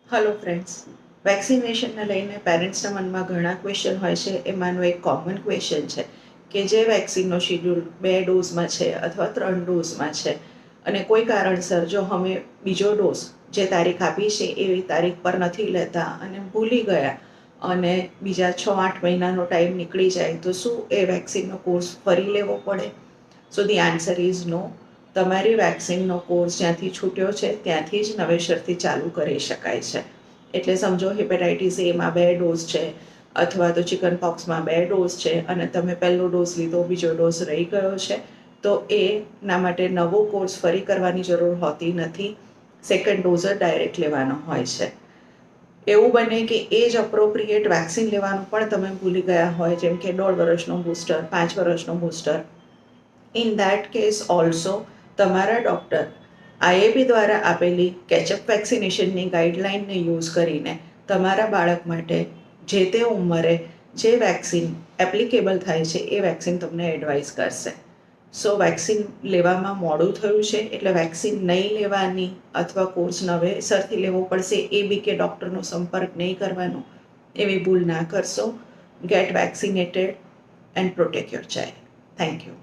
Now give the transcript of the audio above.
Hello friends, વેક્સિનેશનને લઈને પેરેન્ટ્સના મનમાં ઘણા ક્વેશ્ચન હોય છે. એમાંનો એક કોમન ક્વેશ્ચન છે કે જે વેક્સિનનો શિડ્યુલ 2 ડોઝમાં છે અથવા 3 ડોઝમાં છે અને કોઈ કારણસર જો અમે બીજો ડોઝ જે તારીખ આપી છે એવી તારીખ પર નથી લેતા અને ભૂલી ગયા અને બીજા 6-8 મહિનાનો ટાઈમ નીકળી જાય તો શું એ વેક્સિનનો કોર્સ ફરી લેવો પડે? સો ધી આન્સર ઇઝ નો. તમારી વેક્સિનનો કોર્સ જ્યાંથી છૂટ્યો છે ત્યાંથી જ નવેસરથી ચાલુ કરી શકાય છે. એટલે સમજો હેપેટાઇટિસ એમાં 2 ડોઝ છે અથવા તો ચિકન પોક્સમાં 2 ડોઝ છે અને તમે પહેલો ડોઝ લીધો, બીજો ડોઝ રહી ગયો છે તો એના માટે નવો કોર્સ ફરી કરવાની જરૂર હોતી નથી. સેકન્ડ ડોઝ જ ડાયરેક્ટ લેવાનો હોય છે. એવું બને કે એ જ અપ્રોપ્રિએટ વેક્સિન લેવાનું પણ તમે ભૂલી ગયા હોય, જેમ કે 1.5 વર્ષનો બૂસ્ટર, 5 વર્ષનો booster. In that case also તમારા ડૉક્ટર આઈએપી દ્વારા આપેલી કેચઅપ વેક્સિનેશનની ગાઈડલાઇનને યુઝ કરીને તમારા બાળક માટે જે તે ઉંમરે જે વેક્સિન એપ્લિકેબલ થાય છે એ વેક્સિન તમને એડવાઇસ કરશે. સો વેક્સિન લેવામાં મોડું થયું છે એટલે વેક્સિન નહીં લેવાની અથવા કોર્સ નવેસરથી લેવો પડશે એ બી કે ડૉક્ટરનો સંપર્ક નહીં કરવાનો, એવી ભૂલ ના કરશો. Get vaccinated and protect your child. Thank you.